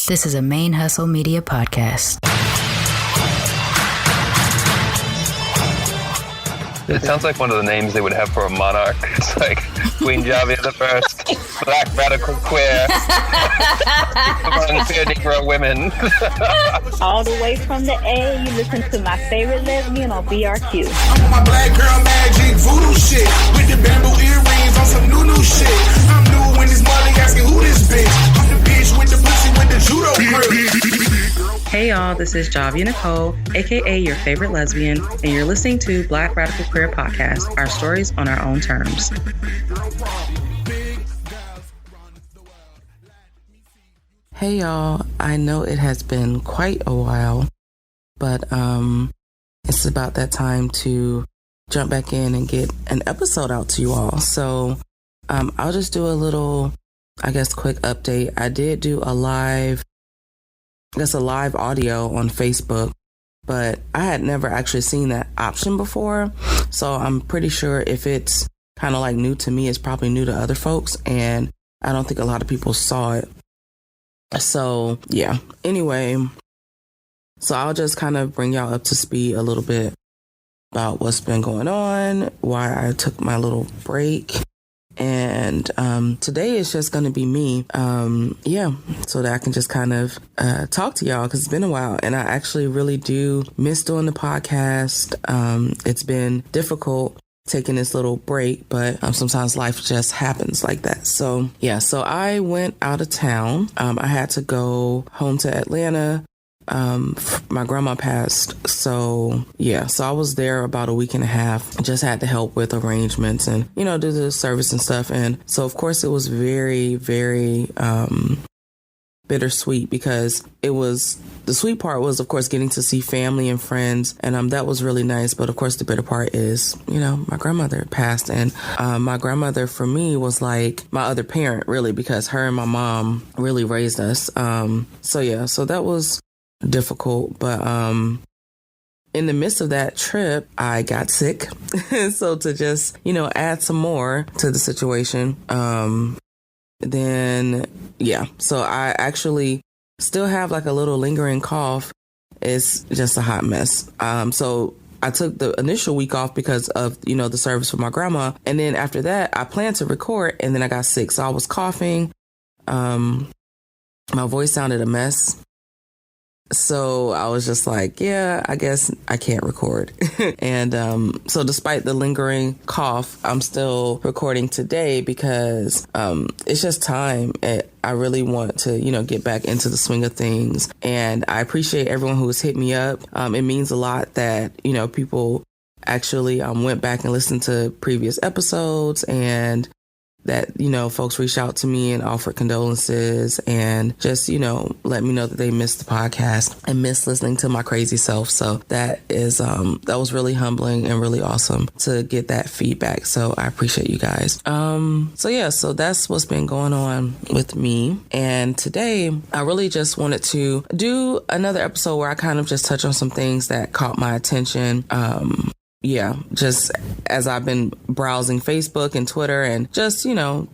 This is a ManeHustle Media podcast. It sounds like one of the names they would have for a monarch. It's like Queen Jaime the First, Black Radical Queer, among queer Negro women. All the way from the A, you listen to my favorite lesbian on BRQ. I'm on my black girl magic voodoo shit with the bamboo earrings on some new shit. I'm new when this money asking who this bitch. I'm the bitch with the pussy with the judo grip. Hey y'all, this is Javi Nicole, aka your favorite lesbian, and you're listening to Black Radical Queer Podcast, our stories on our own terms. Hey y'all, I know it has been quite a while, but it's about that time to jump back in and get an episode out to you all. So I'll just do a little, quick update. I did do a live audio on Facebook, but I had never actually seen that option before. So I'm pretty sure if it's kind of like new to me, it's probably new to other folks. And I don't think a lot of people saw it. So yeah, anyway, so I'll just kind of bring y'all up to speed a little bit about what's been going on, why I took my little break. And today is just going to be me, so that I can just kind of talk to y'all, because it's been a while and I actually really do miss doing the podcast. It's been difficult taking this little break, but sometimes life just happens like that. So yeah, so I went out of town. I had to go home to Atlanta. My grandma passed. So yeah, so I was there about a week and a half, just had to help with arrangements and, do the service and stuff. And so of course it was very, very, bittersweet, because the sweet part was, of course, getting to see family and friends. And, that was really nice. But of course the bitter part is, my grandmother passed, and, my grandmother for me was like my other parent, really, because her and my mom really raised us. So yeah, so that was difficult, but in the midst of that trip I got sick. So to just add some more to the situation, then yeah, so I actually still have like a little lingering cough. It's just a hot mess. So I took the initial week off because of the service for my grandma, and then after that I planned to record, and then I got sick, so I was coughing. My voice sounded a mess. So I was just like, yeah, I guess I can't record. And so despite the lingering cough, I'm still recording today because it's just time. I really want to, get back into the swing of things. And I appreciate everyone who has hit me up. It means a lot that, people actually went back and listened to previous episodes, and that, folks reached out to me and offered condolences and just, let me know that they missed the podcast and missed listening to my crazy self. So that was really humbling and really awesome to get that feedback. So I appreciate you guys. So yeah, so that's what's been going on with me. And today I really just wanted to do another episode where I kind of just touch on some things that caught my attention. Yeah, just as I've been browsing Facebook and Twitter and just,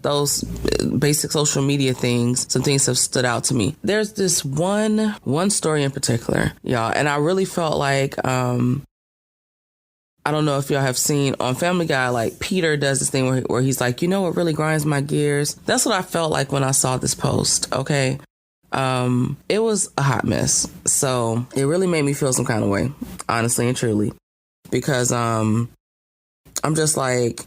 those basic social media things, some things have stood out to me. There's this one story in particular, y'all, and I really felt like, I don't know if y'all have seen on Family Guy, like Peter does this thing where he's like, what really grinds my gears? That's what I felt like when I saw this post, okay? It was a hot mess. So it really made me feel some kind of way, honestly and truly. Because I'm just like,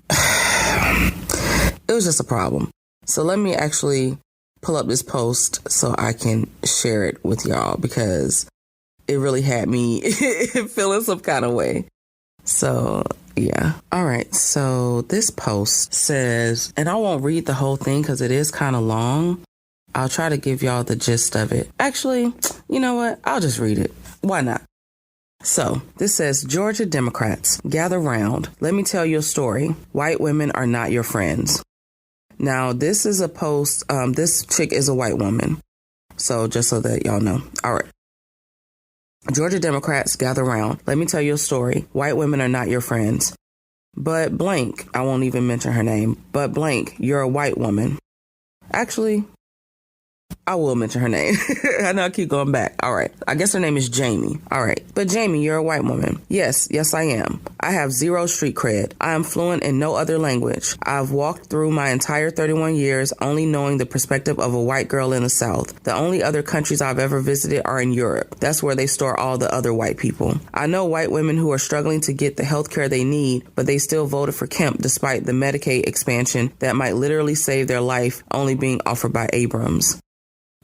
it was just a problem. So let me actually pull up this post so I can share it with y'all, because it really had me feeling some kind of way. So yeah. All right. So this post says, and I won't read the whole thing because it is kind of long. I'll try to give y'all the gist of it. Actually, you know what? I'll just read it. Why not? So this says, Georgia Democrats, gather round. Let me tell you a story. White women are not your friends. Now, this is a post. This chick is a white woman. So just so that y'all know. All right. Georgia Democrats, gather round. Let me tell you a story. White women are not your friends. But blank, I won't even mention her name, but blank, you're a white woman. Actually, I will mention her name. I know I keep going back. All right. I guess her name is Jaime. All right. But Jaime, you're a white woman. Yes, I am. I have zero street cred. I am fluent in no other language. I've walked through my entire 31 years only knowing the perspective of a white girl in the South. The only other countries I've ever visited are in Europe. That's where they store all the other white people. I know white women who are struggling to get the health care they need, but they still voted for Kemp despite the Medicaid expansion that might literally save their life only being offered by Abrams.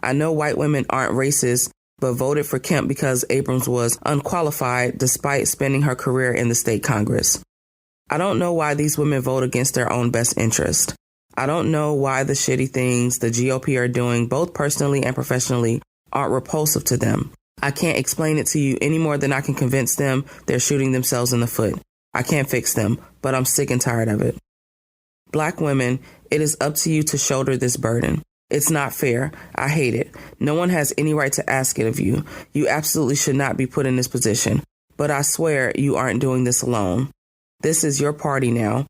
I know white women aren't racist, but voted for Kemp because Abrams was unqualified despite spending her career in the state Congress. I don't know why these women vote against their own best interest. I don't know why the shitty things the GOP are doing, both personally and professionally, aren't repulsive to them. I can't explain it to you any more than I can convince them they're shooting themselves in the foot. I can't fix them, but I'm sick and tired of it. Black women, it is up to you to shoulder this burden. It's not fair. I hate it. No one has any right to ask it of you. You absolutely should not be put in this position. But I swear you aren't doing this alone. This is your party now.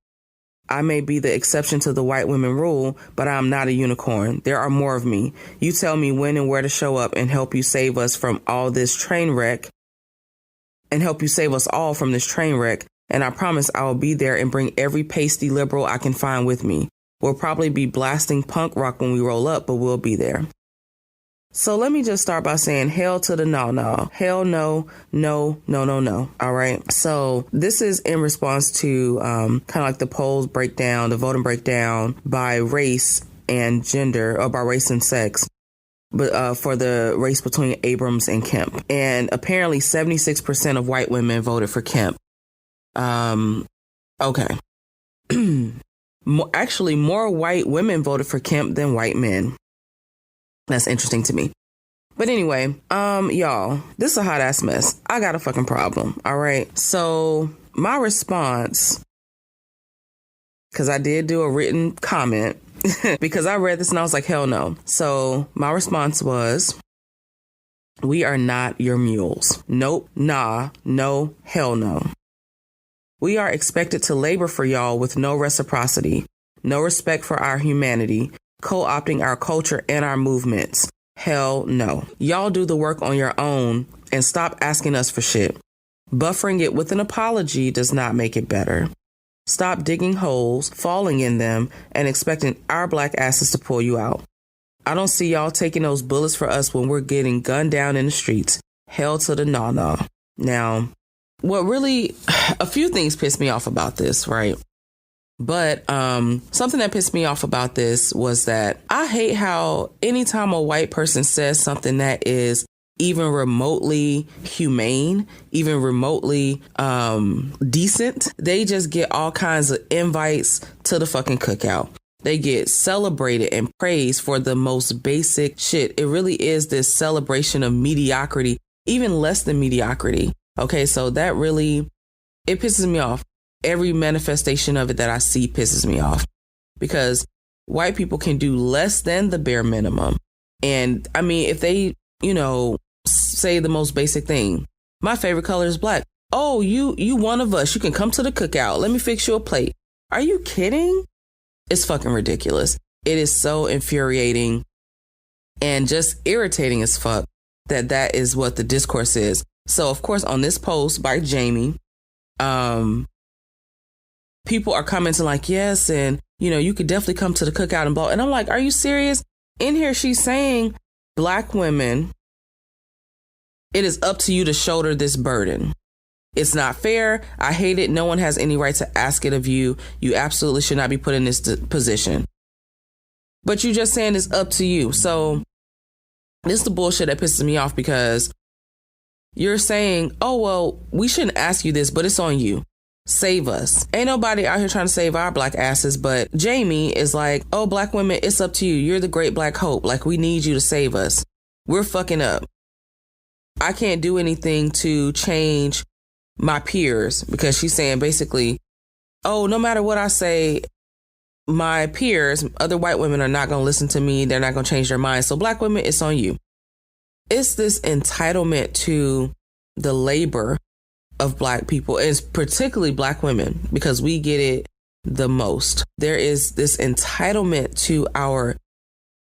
I may be the exception to the white women rule, but I am not a unicorn. There are more of me. You tell me when and where to show up and help you save us from all this train wreck. And help you save us all from this train wreck. And I promise I will be there and bring every pasty liberal I can find with me. We'll probably be blasting punk rock when we roll up, but we'll be there. So let me just start by saying hell to the no. Hell no. All right. So this is in response to kind of like the polls breakdown, the voting breakdown by race and gender, or by race and sex, but for the race between Abrams and Kemp. And apparently 76% of white women voted for Kemp. Okay. Actually, more white women voted for Kemp than white men. That's interesting to me. But anyway, y'all, this is a hot ass mess. I got a fucking problem. All right. So my response, because I did do a written comment because I read this and I was like, hell no. So my response was, we are not your mules. Nope. Nah. No. Hell no. We are expected to labor for y'all with no reciprocity, no respect for our humanity, co-opting our culture and our movements. Hell no. Y'all do the work on your own and stop asking us for shit. Buffering it with an apology does not make it better. Stop digging holes, falling in them, and expecting our black asses to pull you out. I don't see y'all taking those bullets for us when we're getting gunned down in the streets. Hell to the no. Now, what really, a few things pissed me off about this, right? But something that pissed me off about this was that I hate how anytime a white person says something that is even remotely humane, even remotely decent, they just get all kinds of invites to the fucking cookout. They get celebrated and praised for the most basic shit. It really is this celebration of mediocrity, even less than mediocrity. Okay, so that really, it pisses me off. Every manifestation of it that I see pisses me off because white people can do less than the bare minimum. And I mean, if they, say the most basic thing, my favorite color is black. Oh, you one of us. You can come to the cookout. Let me fix you a plate. Are you kidding? It's fucking ridiculous. It is so infuriating and just irritating as fuck that is what the discourse is. So, of course, on this post by Jaime, people are commenting like, yes, and, you could definitely come to the cookout and blah. And I'm like, are you serious? In here, she's saying, black women, it is up to you to shoulder this burden. It's not fair. I hate it. No one has any right to ask it of you. You absolutely should not be put in this position. But you just saying it's up to you. So this is the bullshit that pisses me off because you're saying, oh, well, we shouldn't ask you this, but it's on you. Save us. Ain't nobody out here trying to save our black asses. But Jaime is like, oh, black women, it's up to you. You're the great black hope. Like, we need you to save us. We're fucking up. I can't do anything to change my peers because she's saying basically, oh, no matter what I say, my peers, other white women are not going to listen to me. They're not going to change their minds. So black women, it's on you. It's this entitlement to the labor of black people, and particularly black women, because we get it the most. There is this entitlement to our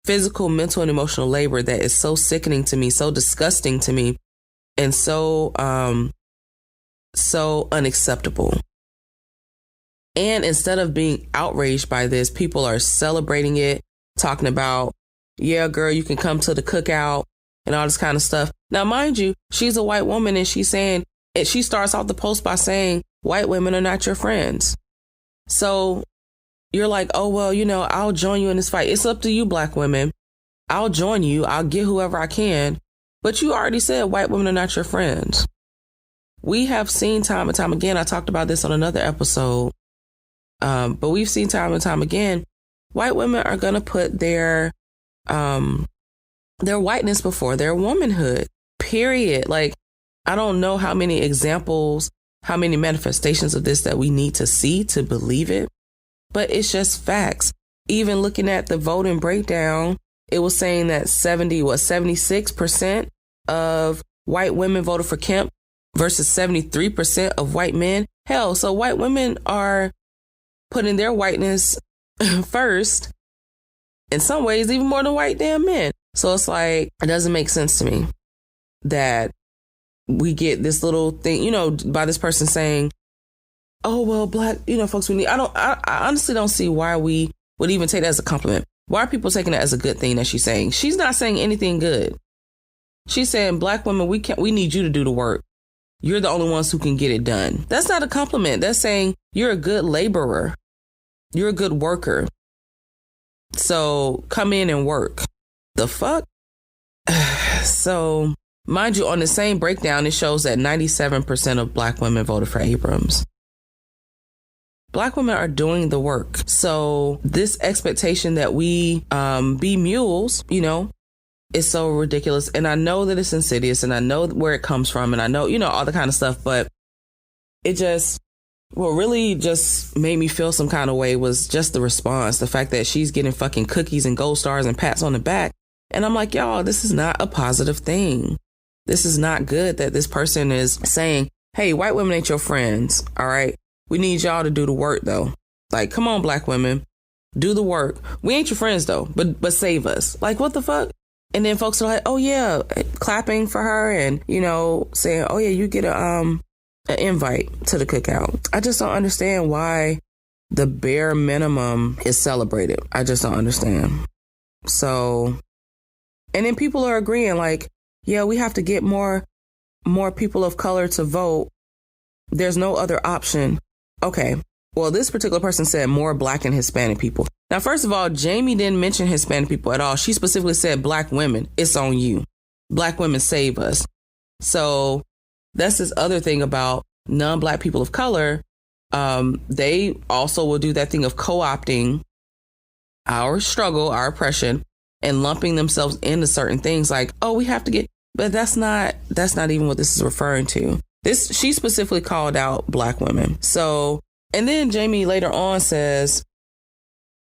physical, mental, and emotional labor that is so sickening to me, so disgusting to me, and so unacceptable. And instead of being outraged by this, people are celebrating it, talking about, yeah, girl, you can come to the cookout and all this kind of stuff. Now, mind you, she's a white woman, and she's saying, and she starts off the post by saying, white women are not your friends. So you're like, oh, well, I'll join you in this fight. It's up to you, black women. I'll join you. I'll get whoever I can. But you already said white women are not your friends. We have seen time and time again. I talked about this on another episode. But we've seen time and time again, white women are going to put their whiteness before their womanhood, period. Like, I don't know how many examples, how many manifestations of this that we need to see to believe it, but it's just facts. Even looking at the voting breakdown, it was saying that 76% of white women voted for Kemp versus 73% of white men. Hell, so white women are putting their whiteness first, in some ways, even more than white damn men. So it's like, it doesn't make sense to me that we get this little thing, by this person saying, oh, well, black, folks, we need, I honestly don't see why we would even take that as a compliment. Why are people taking that as a good thing that she's saying? She's not saying anything good. She's saying, black women, we need you to do the work. You're the only ones who can get it done. That's not a compliment. That's saying you're a good laborer. You're a good worker. So come in and work. The fuck? So, mind you, on the same breakdown, it shows that 97% of black women voted for Abrams. Black women are doing the work. So this expectation that we be mules, is so ridiculous. And I know that it's insidious, and I know where it comes from, and I know, all the kind of stuff, but it just, what really just made me feel some kind of way was just the response. The fact that she's getting fucking cookies and gold stars and pats on the back. And I'm like, y'all, this is not a positive thing. This is not good that this person is saying, hey, white women ain't your friends. All right. We need y'all to do the work, though. Like, come on, black women, do the work. We ain't your friends, though, but save us. Like, what the fuck? And then folks are like, oh, yeah, clapping for her and, saying, oh, yeah, you get an invite to the cookout. I just don't understand why the bare minimum is celebrated. I just don't understand. So, and then people are agreeing like, yeah, we have to get more people of color to vote. There's no other option. Okay. Well, this particular person said more black and Hispanic people. Now, first of all, Jaime didn't mention Hispanic people at all. She specifically said black women. It's on you. Black women save us. So that's this other thing about non-black people of color. They also will do that thing of co-opting our struggle, our oppression, and lumping themselves into certain things like, oh, we have to get, but that's not even what this is referring to. She specifically called out black women. So, and then Jaime later on says,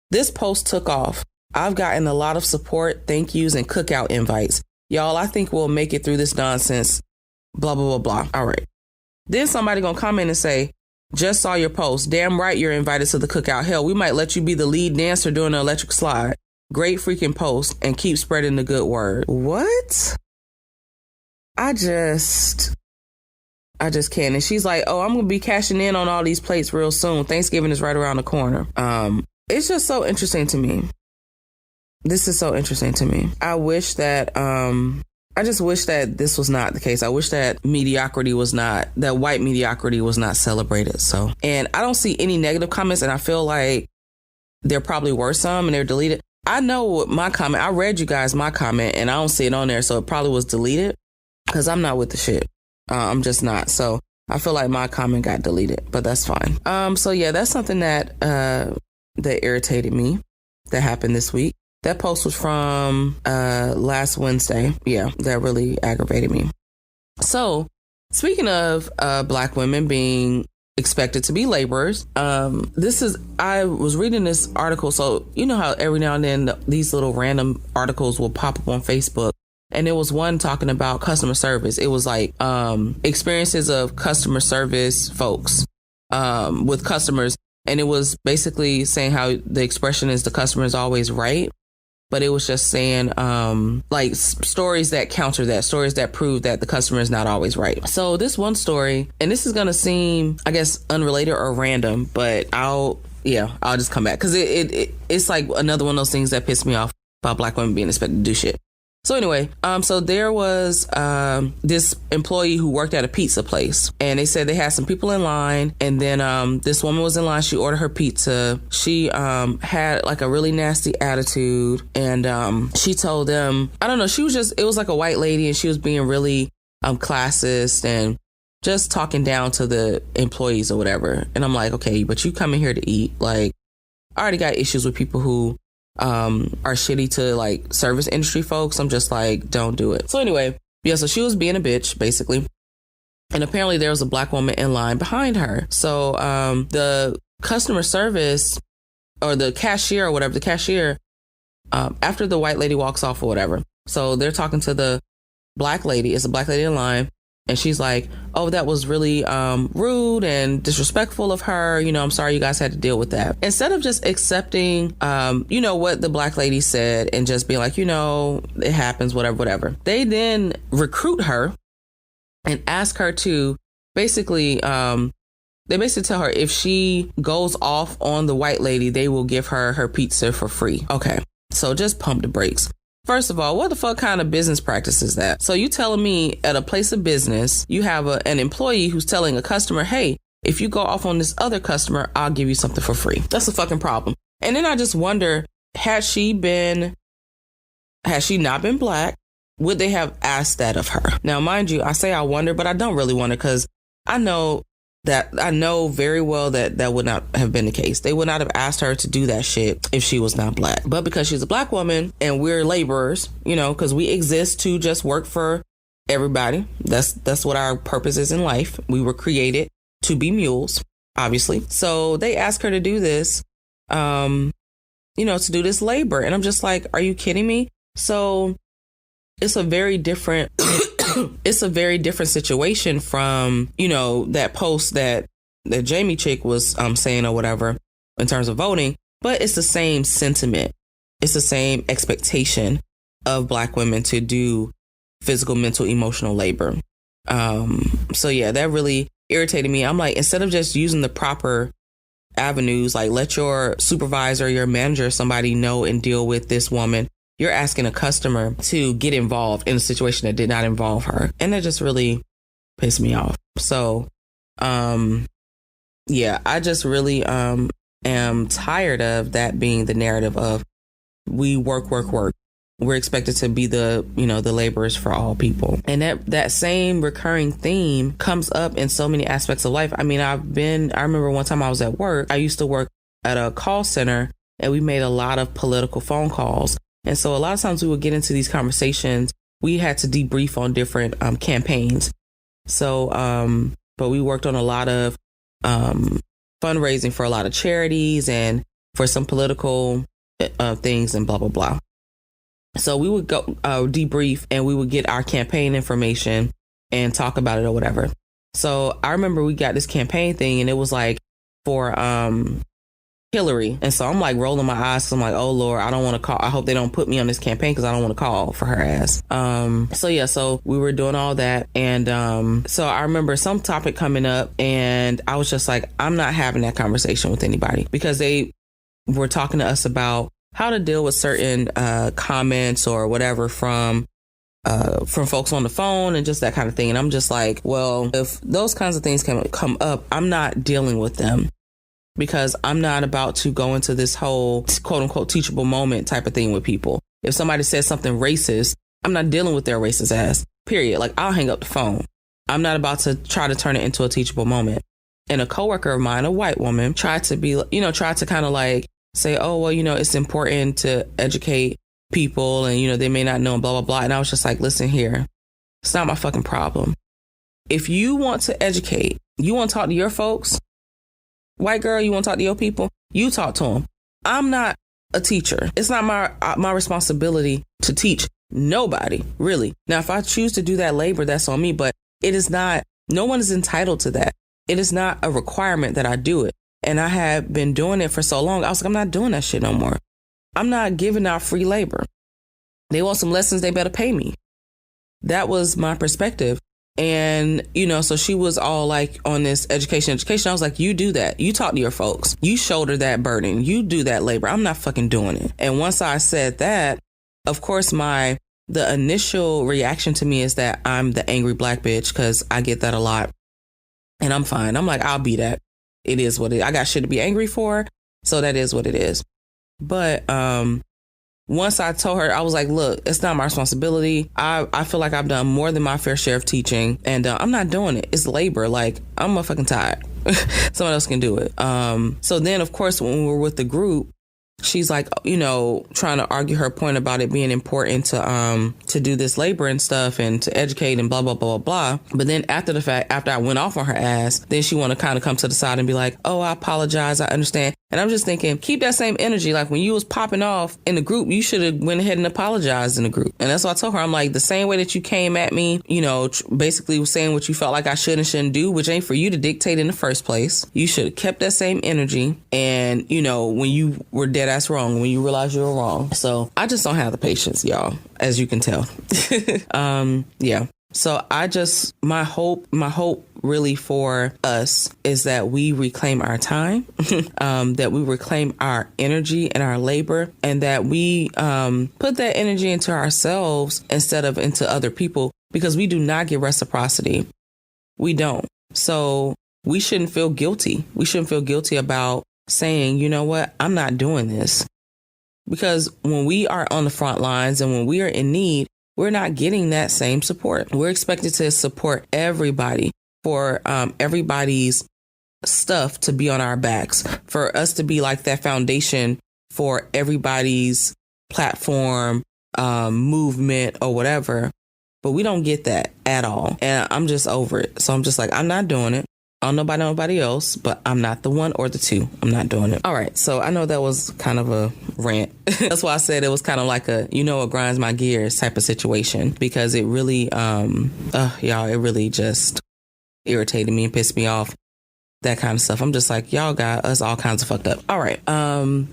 this post took off. I've gotten a lot of support, thank yous, and cookout invites. Y'all, I think we'll make it through this nonsense. Blah, blah, blah, blah. All right. Then somebody gonna comment and say, just saw your post. Damn right you're invited to the cookout. Hell, we might let you be the lead dancer during the electric slide. Great freaking post, and keep spreading the good word. What? I just can't. And she's like, oh, I'm going to be cashing in on all these plates real soon. Thanksgiving is right around the corner. It's just so interesting to me. This is so interesting to me. I wish that, I just wish that this was not the case. I wish that that white mediocrity was not celebrated. So, and I don't see any negative comments, and I feel like there probably were some and they're deleted. I know my comment, I read you guys my comment and I don't see it on there. So it probably was deleted because I'm not with the shit. I'm just not. So I feel like my comment got deleted, but that's fine. So yeah, that's something that irritated me that happened this week. That post was from last Wednesday. Yeah, that really aggravated me. So speaking of black women being expected to be laborers, I was reading this article. So you know how every now and then these little random articles will pop up on Facebook. And there was one talking about customer service. It was like experiences of customer service folks with customers. And it was basically saying how the expression is the customer is always right. but it was just saying like stories that counter that, stories that prove that the customer is not always right. So this one story, and this is going to seem, I guess, unrelated or random, but I'll just come back because it's like another one of those things that piss me off about Black women being expected to do shit. So anyway, so there was this employee who worked at a pizza place, and they said they had some people in line, and then this woman was in line. She ordered her pizza. She had like a really nasty attitude, and she told them, I don't know, it was like a white lady, and she was being really classist and just talking down to the employees or whatever. And I'm like, okay, but you come in here to eat. Like, I already got issues with people who are shitty to like service industry folks. I'm just like, don't do it. So anyway, so she was being a bitch basically, and apparently there was a Black woman in line behind her. So the customer service or the cashier or whatever, after the white lady walks off or whatever, so they're talking to the Black lady. It's a Black lady in line. And she's like, oh, that was really rude and disrespectful of her. I'm sorry you guys had to deal with that. Instead of just accepting, what the Black lady said and just being like, it happens, whatever. They then recruit her and ask her to basically, they basically tell her if she goes off on the white lady, they will give her her pizza for free. Okay, so just pump the brakes. First of all, what the fuck kind of business practice is that? So you telling me at a place of business, you have an employee who's telling a customer, hey, if you go off on this other customer, I'll give you something for free. That's a fucking problem. And then I just wonder, had she not been Black, would they have asked that of her? Now, mind you, I say I wonder, but I don't really wonder because I know very well that would not have been the case. They would not have asked her to do that shit if she was not Black. But because she's a Black woman and we're laborers, because we exist to just work for everybody. That's what our purpose is in life. We were created to be mules, obviously. So they asked her to do this, to do this labor. And I'm just like, are you kidding me? So it's a very different situation from, that post that Jaime chick was saying or whatever in terms of voting, but it's the same sentiment. It's the same expectation of Black women to do physical, mental, emotional labor. So yeah, that really irritated me. I'm like, instead of just using the proper avenues, like let your supervisor, your manager, somebody know and deal with this woman, you're asking a customer to get involved in a situation that did not involve her. And that just really pissed me off. So, I just really am tired of that being the narrative of we work. We're expected to be the laborers for all people. And that same recurring theme comes up in so many aspects of life. I mean, I remember one time I was at work. I used to work at a call center and we made a lot of political phone calls. And so a lot of times we would get into these conversations. We had to debrief on different campaigns. So, but we worked on a lot of fundraising for a lot of charities and for some political things and blah, blah, blah. So we would go debrief and we would get our campaign information and talk about it or whatever. So I remember we got this campaign thing and it was like for Hillary. And so I'm like rolling my eyes. So I'm like, oh Lord, I don't want to call. I hope they don't put me on this campaign because I don't want to call for her ass. So we were doing all that. And so I remember some topic coming up and I was just like, I'm not having that conversation with anybody because they were talking to us about how to deal with certain comments or whatever from folks on the phone and just that kind of thing. And I'm just like, well, if those kinds of things can come up, I'm not dealing with them. Because I'm not about to go into this whole quote unquote teachable moment type of thing with people. If somebody says something racist, I'm not dealing with their racist ass, period. Like I'll hang up the phone. I'm not about to try to turn it into a teachable moment. And a coworker of mine, a white woman, tried to kind of like say, oh, well, it's important to educate people and, they may not know and blah, blah, blah. And I was just like, listen here, it's not my fucking problem. If you want to educate, you want to talk to your folks, white girl, you want to talk to your people? You talk to them. I'm not a teacher. It's not my responsibility to teach nobody, really. Now, if I choose to do that labor, that's on me. But it is not. No one is entitled to that. It is not a requirement that I do it. And I have been doing it for so long. I was like, I'm not doing that shit no more. I'm not giving out free labor. They want some lessons, they better pay me. That was my perspective. And, so she was all like on this education. I was like, you do that. You talk to your folks. You shoulder that burden. You do that labor. I'm not fucking doing it. And once I said that, of course, the initial reaction to me is that I'm the angry black bitch, because I get that a lot. And I'm fine. I'm like, I'll be that. It is what it is. I got shit to be angry for. So that is what it is. But once I told her, I was like, look, it's not my responsibility. I feel like I've done more than my fair share of teaching, and I'm not doing it. It's labor. Like, I'm fucking tired. Someone else can do it. So then, of course, when we were with the group, she's like, trying to argue her point about it being important to do this labor and stuff and to educate and blah, blah, blah, blah, blah. But then after I went off on her ass, then she want to kind of come to the side and be like, oh, I apologize. I understand. And I'm just thinking, keep that same energy. Like when you was popping off in the group, you should have went ahead and apologized in the group. And that's what I told her. I'm like, the same way that you came at me, basically was saying what you felt like I should and shouldn't do, which ain't for you to dictate in the first place. You should have kept that same energy. And, when you were dead ass wrong, when you realized you were wrong. So I just don't have the patience, y'all, as you can tell. Yeah. So my hope really for us is that we reclaim our time, that we reclaim our energy and our labor, and that we put that energy into ourselves instead of into other people, because we do not get reciprocity. We don't. So we shouldn't feel guilty. We shouldn't feel guilty about saying, you know what, I'm not doing this. Because when we are on the front lines and when we are in need, we're not getting that same support. We're expected to support everybody, for everybody's stuff to be on our backs, for us to be like that foundation for everybody's platform, movement or whatever. But we don't get that at all. And I'm just over it. So I'm just like, I'm not doing it. I don't know about nobody else, but I'm not the one or the two. I'm not doing it. All right. So I know that was kind of a rant. That's why I said it was kind of like a, it grinds my gears type of situation, because it really, y'all, it really just irritated me and pissed me off. That kind of stuff. I'm just like, y'all got us all kinds of fucked up. All right.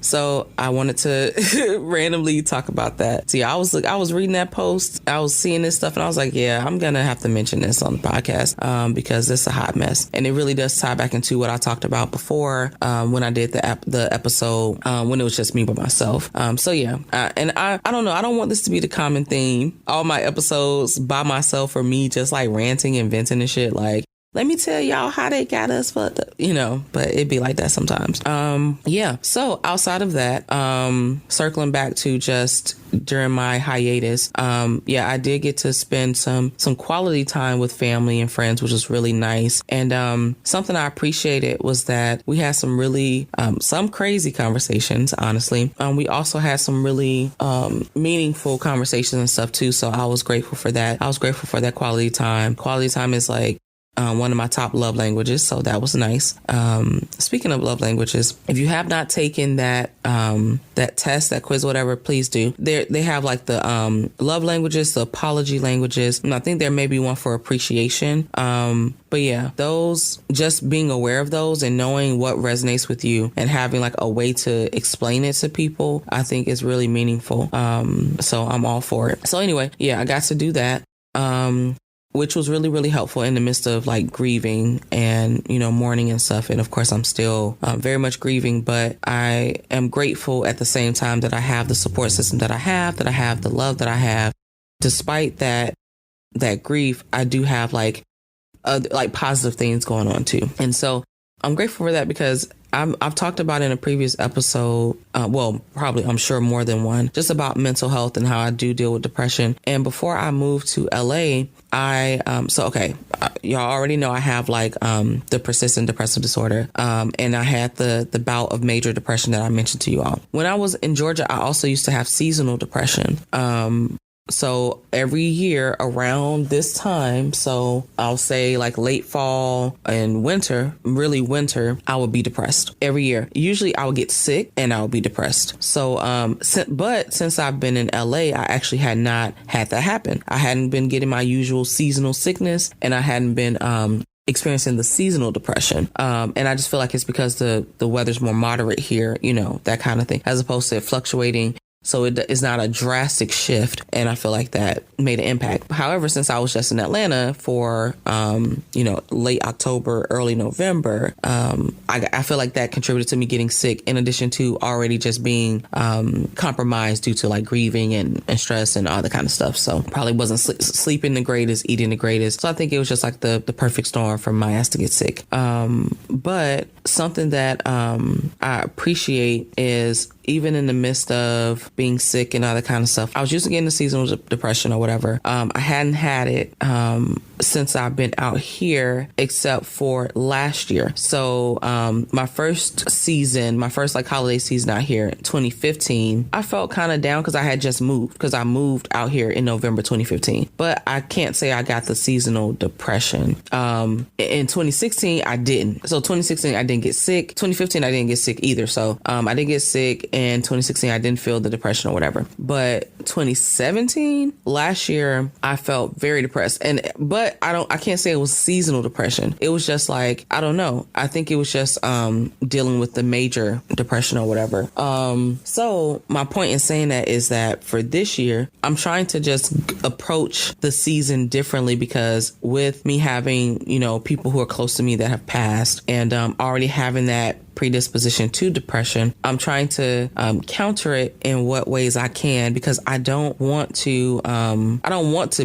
So I wanted to randomly talk about that. See, I was reading that post. I was seeing this stuff and I was like, yeah, I'm going to have to mention this on the podcast, because it's a hot mess. And it really does tie back into what I talked about before, when I did the episode, when it was just me by myself. So yeah. And I don't know. I don't want this to be the common theme. All my episodes by myself or me just like ranting and venting and shit. Like, let me tell y'all how they got us fucked up, but it'd be like that sometimes. Yeah. So outside of that, circling back to just during my hiatus, I did get to spend some quality time with family and friends, which was really nice. And something I appreciated was that we had some really, some crazy conversations, honestly. We also had some really meaningful conversations and stuff too. So I was grateful for that. I was grateful for that quality time. Quality time is like, one of my top love languages. So that was nice. Speaking of love languages, if you have not taken that test, that quiz, whatever, please do. They have like the love languages, the apology languages. And I think there may be one for appreciation. But yeah, those, just being aware of those and knowing what resonates with you and having like a way to explain it to people, I think is really meaningful. So I'm all for it. So anyway, yeah, I got to do that. Which was really, really helpful in the midst of like grieving and, mourning and stuff. And of course, I'm still very much grieving, but I am grateful at the same time that I have the support system that I have the love that I have. Despite that grief, I do have like positive things going on too. And so I'm grateful for that, because I've talked about in a previous episode, probably, I'm sure more than one, just about mental health and how I do deal with depression. And before I moved to LA, y'all already know I have like the persistent depressive disorder. And I had the bout of major depression that I mentioned to you all. When I was in Georgia, I also used to have seasonal depression. So every year around this time, so I'll say like late fall and winter, really winter, I would be depressed every year. Usually I would get sick and I would be depressed. So, but since I've been in LA, I actually had not had that happen. I hadn't been getting my usual seasonal sickness, and I hadn't been, experiencing the seasonal depression. And I just feel like it's because the weather's more moderate here, you know, that kind of thing, as opposed to it fluctuating. So it is not a drastic shift. And I feel like that made an impact. However, since I was just in Atlanta for, late October, early November, I feel like that contributed to me getting sick, in addition to already just being compromised due to like grieving and stress and all that kind of stuff. So probably wasn't sleeping the greatest, eating the greatest. So I think it was just like the perfect storm for my ass to get sick. But something that I appreciate is, even in the midst of being sick and all that kind of stuff, I was used to getting the seasonal depression or whatever. I hadn't had it since I've been out here, except for last year. So my first like holiday season out here, 2015, I felt kind of down because I had just moved, because I moved out here in November 2015. But I can't say I got the seasonal depression. In 2016, I didn't. So 2016, I didn't get sick. 2015, I didn't get sick either. So I didn't get sick. In 2016, I didn't feel the depression or whatever. But 2017, last year, I felt very depressed. But I can't say it was seasonal depression. It was just like, I don't know. I think it was just dealing with the major depression or whatever. So my point in saying that is that for this year, I'm trying to just approach the season differently, because with me having, you know, people who are close to me that have passed, and already having that predisposition to depression, I'm trying to counter it in what ways I can, because I don't want to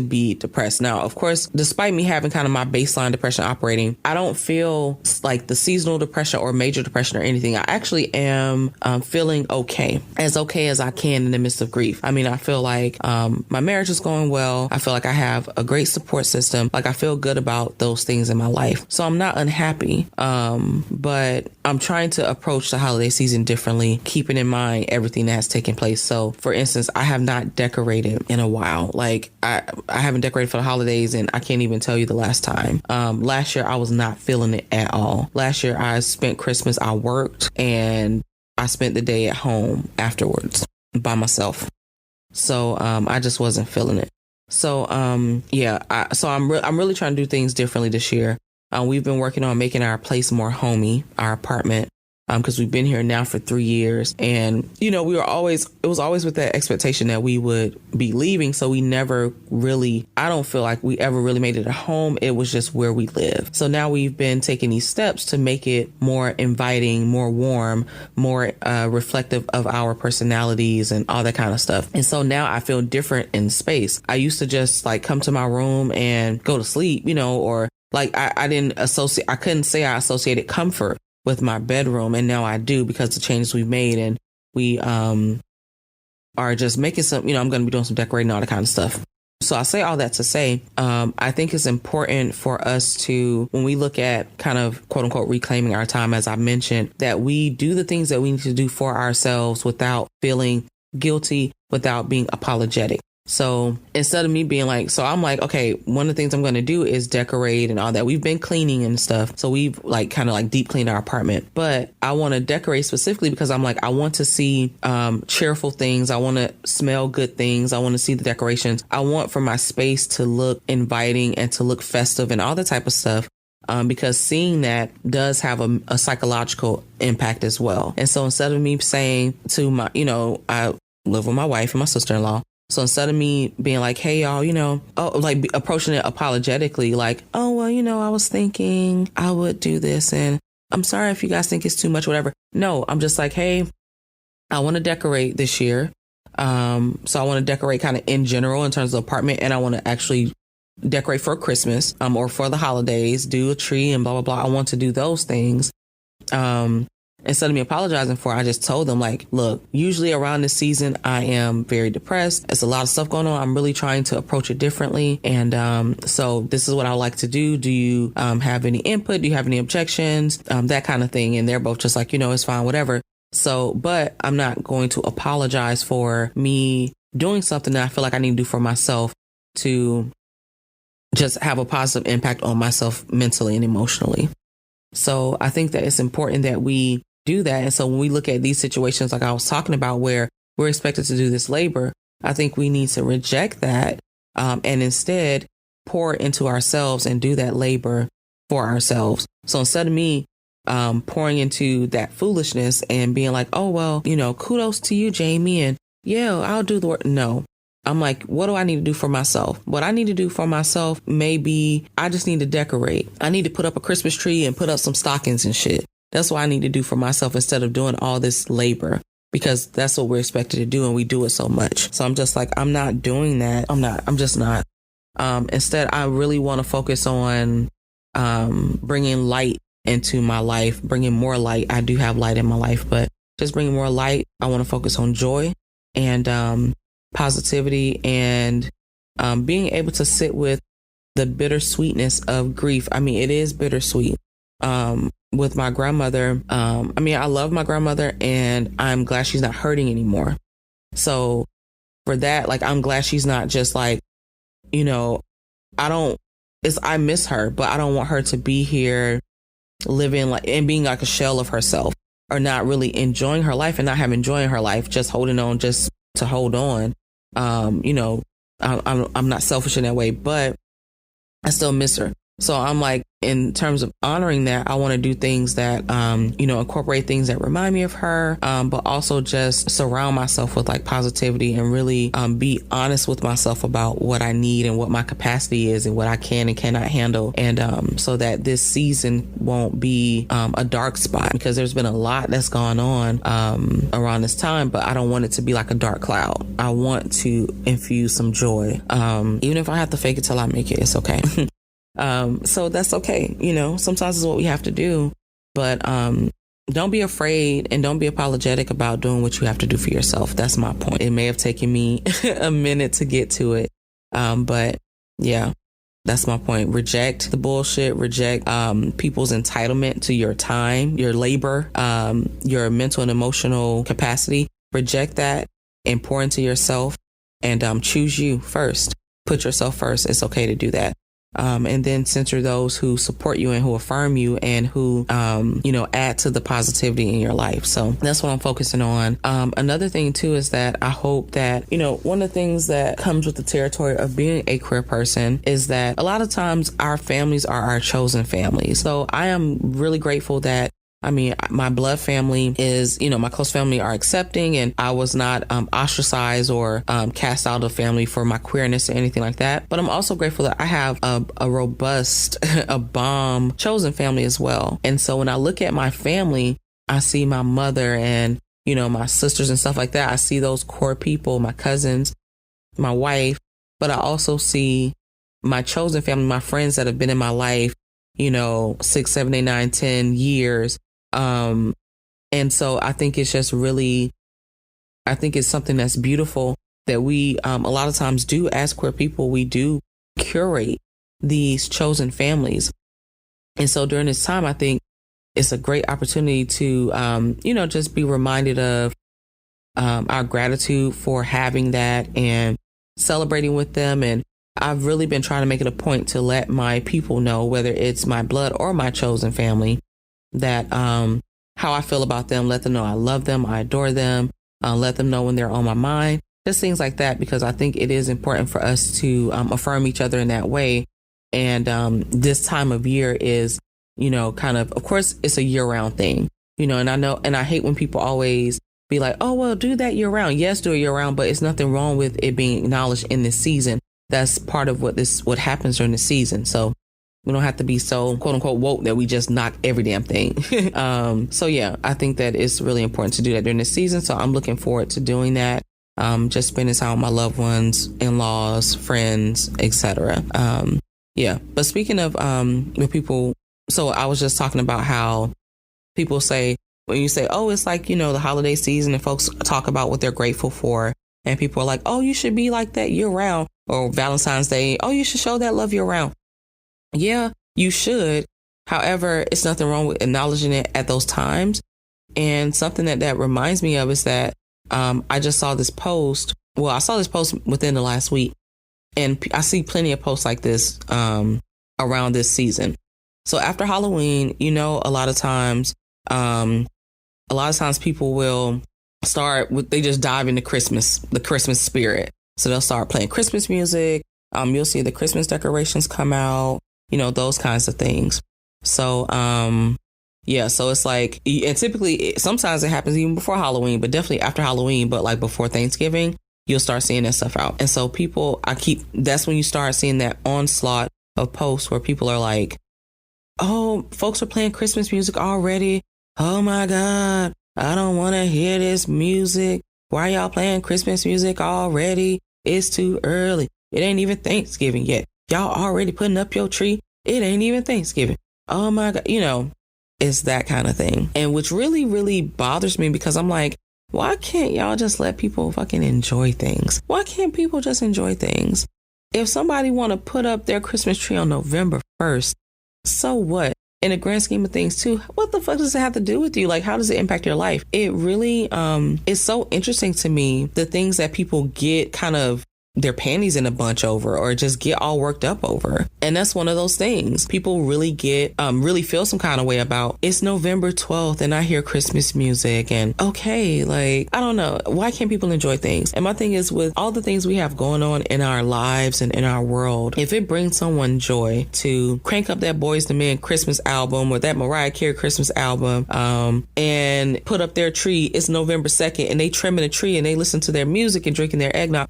be depressed. Now, of course, despite me having kind of my baseline depression operating, I don't feel like the seasonal depression or major depression or anything. I actually am feeling okay as I can in the midst of grief. I mean, I feel like my marriage is going well. I feel like I have a great support system. Like, I feel good about those things in my life. So I'm not unhappy, but I'm trying to approach the holiday season differently, keeping in mind everything that has taken place. So, for instance, I have not decorated in a while. Like, I haven't decorated for the holidays, and I can't even tell you the last time. Last year, I was not feeling it at all. Last year, I spent Christmas, I worked, and I spent the day at home afterwards by myself. So, I just wasn't feeling it. So, I'm really trying to do things differently this year. We've been working on making our place more homey, our apartment, because we've been here now for 3 years. And, you know, it was always with that expectation that we would be leaving. So we never really, I don't feel like we ever really made it a home. It was just where we live. So now we've been taking these steps to make it more inviting, more warm, more reflective of our personalities and all that kind of stuff. And so now I feel different in space. I used to just like come to my room and go to sleep, you know, or like I couldn't say I associated comfort with my bedroom. And now I do, because the changes we've made, and we are just making some, you know, I'm going to be doing some decorating, all that kind of stuff. So I say all that to say, I think it's important for us to, when we look at kind of quote unquote reclaiming our time, as I mentioned, that we do the things that we need to do for ourselves without feeling guilty, without being apologetic. So instead of me being like, so I'm like, okay, one of the things I'm going to do is decorate and all that. We've been cleaning and stuff. So we've like kind of like deep cleaned our apartment, but I want to decorate specifically because I'm like, I want to see cheerful things. I want to smell good things. I want to see the decorations. I want for my space to look inviting and to look festive and all that type of stuff. Because seeing that does have a psychological impact as well. And so instead of me saying to my, you know, I live with my wife and my sister-in-law. So instead of me being like, hey, y'all, you know, like approaching it apologetically, like, oh, well, you know, I was thinking I would do this, and I'm sorry if you guys think it's too much, whatever. No, I'm just like, hey, I want to decorate this year. So I want to decorate kind of in general in terms of the apartment, and I want to actually decorate for Christmas or for the holidays, do a tree and blah, blah, blah. I want to do those things. Instead of me apologizing for it, I just told them, like, look, usually around this season, I am very depressed. It's a lot of stuff going on. I'm really trying to approach it differently. And so this is what I like to do. Do you have any input? Do you have any objections? That kind of thing. And they're both just like, you know, it's fine, whatever. So, but I'm not going to apologize for me doing something that I feel like I need to do for myself to just have a positive impact on myself mentally and emotionally. So I think that it's important that we do that. And so when we look at these situations, like I was talking about, where we're expected to do this labor, I think we need to reject that and instead pour into ourselves and do that labor for ourselves. So instead of me pouring into that foolishness and being like, oh, well, kudos to you, Jaime. And yeah, I'll do the work. No, I'm like, what do I need to do for myself? What I need to do for myself, maybe I just need to decorate. I need to put up a Christmas tree and put up some stockings and shit. That's what I need to do for myself instead of doing all this labor, because that's what we're expected to do. And we do it so much. So I'm just like, I'm not doing that. I'm just not. Instead, I really want to focus on bringing light into my life, bringing more light. I do have light in my life, but just bringing more light. I want to focus on joy and positivity and being able to sit with the bittersweetness of grief. I mean, it is bittersweet. With my grandmother, I love my grandmother and I'm glad she's not hurting anymore. So for that, like, I'm glad she's not just like, I miss her, but I don't want her to be here living like and being like a shell of herself, or not really enjoying her life and not having enjoying her life, just holding on just to hold on. I'm not selfish in that way, but I still miss her. So I'm like, in terms of honoring that, I want to do things that, incorporate things that remind me of her, but also just surround myself with like positivity and really be honest with myself about what I need and what my capacity is and what I can and cannot handle. And so that this season won't be a dark spot, because there's been a lot that's gone on around this time, but I don't want it to be like a dark cloud. I want to infuse some joy. Even if I have to fake it till I make it, it's okay. So that's okay. Sometimes it's what we have to do, but, don't be afraid and don't be apologetic about doing what you have to do for yourself. That's my point. It may have taken me a minute to get to it. But yeah, that's my point. Reject the bullshit, reject, people's entitlement to your time, your labor, your mental and emotional capacity. Reject that and pour into yourself and, choose you first. Put yourself first. It's okay to do that. And then censor those who support you and who affirm you and who, add to the positivity in your life. So that's what I'm focusing on. Another thing too is that I hope that, one of the things that comes with the territory of being a queer person is that a lot of times our families are our chosen families. So I am really grateful that my blood family is, my close family are accepting, and I was not ostracized or cast out of family for my queerness or anything like that. But I'm also grateful that I have a robust, a bomb chosen family as well. And so when I look at my family, I see my mother and, my sisters and stuff like that. I see those core people, my cousins, my wife, but I also see my chosen family, my friends that have been in my life, 6, 7, 8, 9, 10 years. And so I think it's just really, I think it's something that's beautiful that we, a lot of times do as queer people, we do curate these chosen families. And so during this time, I think it's a great opportunity to, just be reminded of, our gratitude for having that and celebrating with them. And I've really been trying to make it a point to let my people know, whether it's my blood or my chosen family, that how I feel about them, let them know I love them, I adore them, let them know when they're on my mind, just things like that, because I think it is important for us to affirm each other in that way. And this time of year is, of course, it's a year-round thing, and I know, and I hate when people always be like, oh, well, do that year-round. Yes, do it year-round, but it's nothing wrong with it being acknowledged in this season. That's part of what happens during the season. So we don't have to be so quote unquote woke that we just knock every damn thing. So yeah, I think that it's really important to do that during this season. So I'm looking forward to doing that. Just spending time with my loved ones, in-laws, friends, etc. Yeah. But speaking of with people, so I was just talking about how people say, when you say, oh, it's like, the holiday season, and folks talk about what they're grateful for. And people are like, oh, you should be like that year round. Or Valentine's Day, oh, you should show that love year round. Yeah, you should. However, it's nothing wrong with acknowledging it at those times. And something that reminds me of is that I just saw this post. Well, I saw this post within the last week, and I see plenty of posts like this around this season. So after Halloween, a lot of times people will they just dive into the Christmas spirit. So they'll start playing Christmas music. You'll see the Christmas decorations come out. Those kinds of things. So, yeah, so it's like, and typically sometimes it happens even before Halloween, but definitely after Halloween, but like before Thanksgiving, you'll start seeing that stuff out. And so that's when you start seeing that onslaught of posts where people are like, oh, folks are playing Christmas music already. Oh my God, I don't want to hear this music. Why y'all playing Christmas music already? It's too early. It ain't even Thanksgiving yet. Y'all already putting up your tree. It ain't even Thanksgiving. Oh my God. It's that kind of thing. And which really, really bothers me because I'm like, why can't y'all just let people fucking enjoy things? Why can't people just enjoy things? If somebody want to put up their Christmas tree on November 1st, so what? In the grand scheme of things too, what the fuck does it have to do with you? Like, how does it impact your life? It really is so interesting to me, the things that people get kind of their panties in a bunch over or just get all worked up over. And that's one of those things people really get, really feel some kind of way about. It's November 12th and I hear Christmas music and okay, like, I don't know. Why can't people enjoy things? And my thing is with all the things we have going on in our lives and in our world, if it brings someone joy to crank up that Boyz II Men Christmas album or that Mariah Carey Christmas album, and put up their tree, it's November 2nd and they trimming a tree and they listen to their music and drinking their eggnog.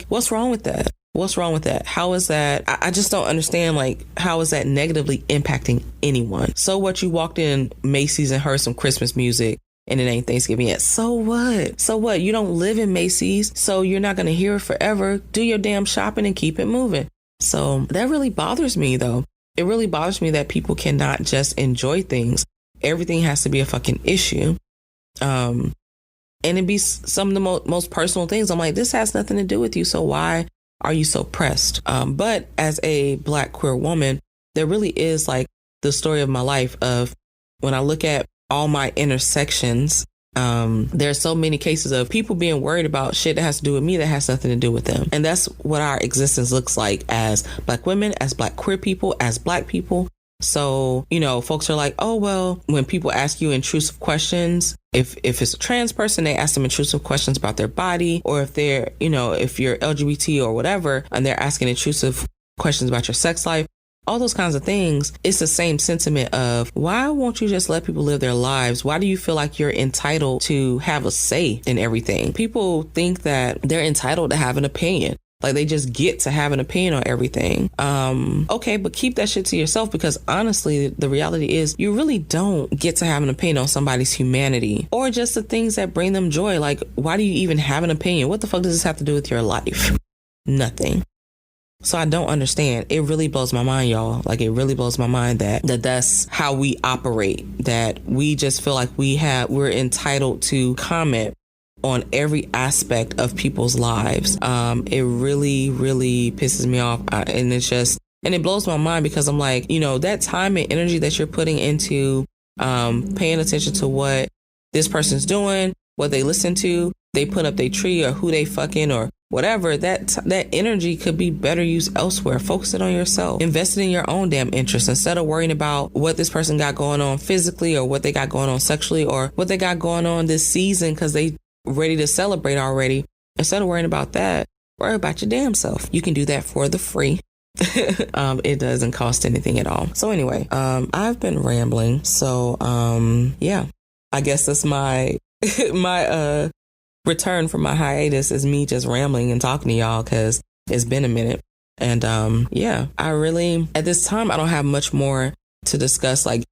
What's wrong with that? What's wrong with that? How is that? I just don't understand, like, how is that negatively impacting anyone? So what, you walked in Macy's and heard some Christmas music and it ain't Thanksgiving yet. So what? So what? You don't live in Macy's, so you're not going to hear it forever. Do your damn shopping and keep it moving. So that really bothers me, though. It really bothers me that people cannot just enjoy things. Everything has to be a fucking issue. And it'd be some of the most personal things. I'm like, this has nothing to do with you. So why are you so pressed? But as a Black queer woman, there really is like the story of my life of when I look at all my intersections, there are so many cases of people being worried about shit that has to do with me that has nothing to do with them. And that's what our existence looks like as Black women, as Black queer people, as Black people. So, folks are like, oh, well, when people ask you intrusive questions, if it's a trans person, they ask them intrusive questions about their body, or if they're, if you're LGBT or whatever, and they're asking intrusive questions about your sex life, all those kinds of things. It's the same sentiment of why won't you just let people live their lives? Why do you feel like you're entitled to have a say in everything? People think that they're entitled to have an opinion. Like they just get to have an opinion on everything. Okay, but keep that shit to yourself, because honestly, the reality is you really don't get to have an opinion on somebody's humanity or just the things that bring them joy. Like, why do you even have an opinion? What the fuck does this have to do with your life? Nothing. So I don't understand. It really blows my mind, y'all. Like, it really blows my mind that's how we operate, that we just feel like we're entitled to comment on every aspect of people's lives. It really, really pisses me off. And it blows my mind because I'm like, that time and energy that you're putting into paying attention to what this person's doing, what they listen to, they put up their tree or who they fucking or whatever, that energy could be better used elsewhere. Focus it on yourself. Invest it in your own damn interests instead of worrying about what this person got going on physically or what they got going on sexually or what they got going on this season because they ready to celebrate already. Instead of worrying about that, worry about your damn self. You can do that for the free. It doesn't cost anything at all. So anyway, I've been rambling. So yeah, I guess that's my my return from my hiatus is me just rambling and talking to y'all because it's been a minute. And yeah, I really at this time I don't have much more to discuss. Like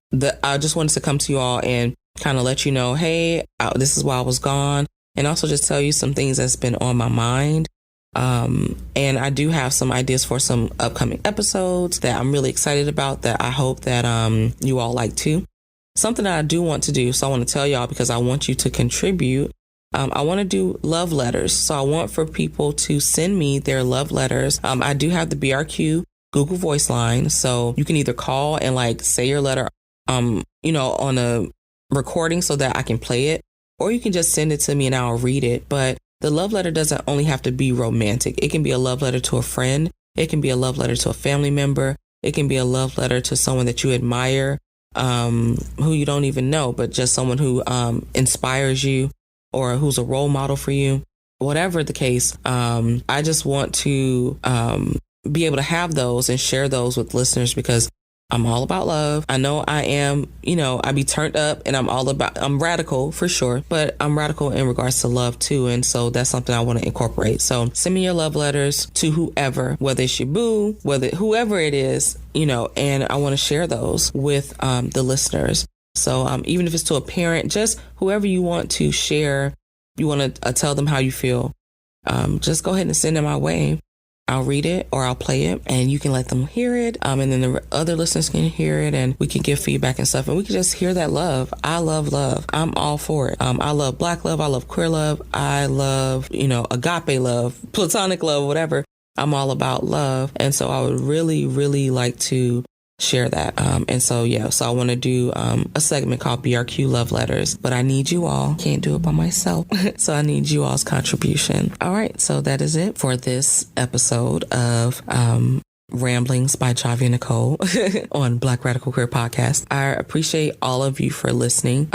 I just wanted to come to you all and kind of let you know, hey, this is why I was gone. And also just tell you some things that's been on my mind. And I do have some ideas for some upcoming episodes that I'm really excited about that I hope that you all like too. Something that I do want to do, so I want to tell y'all because I want you to contribute. I want to do love letters. So I want for people to send me their love letters. I do have the BRQ Google Voice line. So you can either call and like say your letter, on a recording so that I can play it, or you can just send it to me and I'll read it. But the love letter doesn't only have to be romantic. It can be a love letter to a friend. It can be a love letter to a family member. It can be a love letter to someone that you admire, who you don't even know, but just someone who inspires you or who's a role model for you. Whatever the case, I just want to be able to have those and share those with listeners because I'm all about love. I know I am, I be turned up and I'm radical for sure, but I'm radical in regards to love too. And so that's something I want to incorporate. So send me your love letters to whoever, whether it's your boo, whoever it is, and I want to share those with the listeners. So even if it's to a parent, just whoever you want to share, you want to tell them how you feel, just go ahead and send them my way. I'll read it or I'll play it and you can let them hear it. And then the other listeners can hear it and we can give feedback and stuff and we can just hear that love. I love love. I'm all for it. I love Black love. I love queer love. I love, agape love, platonic love, whatever. I'm all about love. And so I would really, really like to share that. So I want to do a segment called BRQ Love Letters, but I need you all. Can't do it by myself. So I need you all's contribution. All right. So that is it for this episode of Ramblings by Jaime and Nicole on Black Radical Queer Podcast. I appreciate all of you for listening.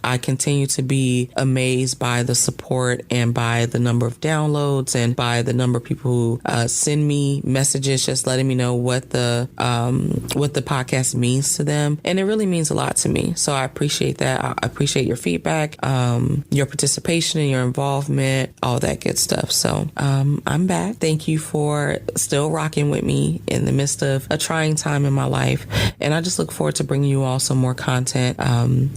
I continue to be amazed by the support and by the number of downloads and by the number of people who send me messages just letting me know what the podcast means to them. And it really means a lot to me. So I appreciate that. I appreciate your feedback, your participation and your involvement, all that good stuff. So I'm back. Thank you for still rocking with me in the midst of a trying time in my life. And I just look forward to bringing you all some more content.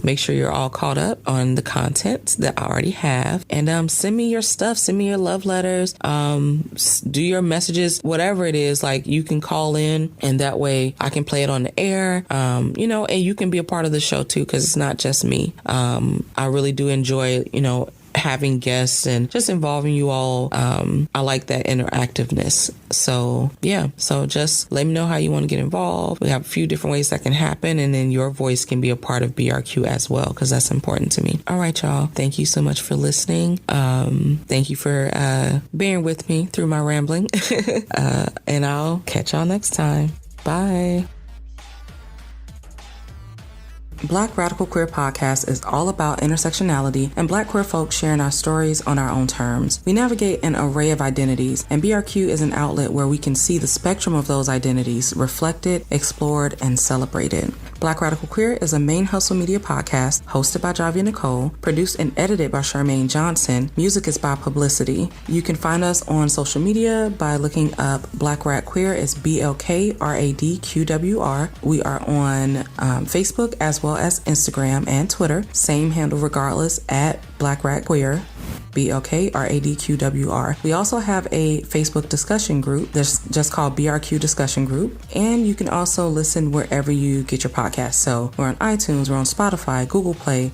Make sure you're all caught up on the content that I already have and send me your stuff, send me your love letters, do your messages, whatever it is. Like you can call in and that way I can play it on the air, and you can be a part of the show too because it's not just me. I really do enjoy having guests and just involving you all. I like that interactiveness. So just let me know how you want to get involved. We have a few different ways that can happen and then your voice can be a part of BRQ as well because that's important to me. All right, y'all. Thank you so much for listening. Thank you for bearing with me through my rambling and I'll catch y'all next time. Bye. Black Radical Queer Podcast is all about intersectionality and Black queer folks sharing our stories on our own terms. We navigate an array of identities, and BRQ is an outlet where we can see the spectrum of those identities reflected, explored, and celebrated. Black Radical Queer is a ManeHustle Media podcast hosted by Javi and Nicole, produced and edited by Charmaine Johnson. Music is by Publicity. You can find us on social media by looking up Black Rad Queer. It's BLK RAD QWR. We are on Facebook as well as Instagram and Twitter. Same handle regardless, at Black Rad Queer. BLK RAD QWR. We also have a Facebook discussion group that's just called BRQ Discussion Group. And you can also listen wherever you get your podcasts. So we're on iTunes, we're on Spotify, Google Play,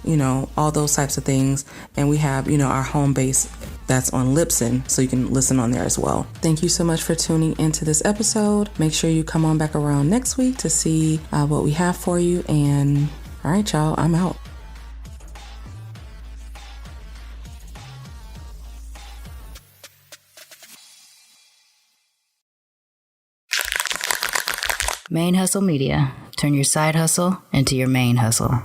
all those types of things. And we have, our home base that's on Libsyn, so you can listen on there as well. Thank you so much for tuning into this episode. Make sure you come on back around next week to see what we have for you. And all right, y'all, I'm out. ManeHustle Media. Turn your side hustle into your main hustle.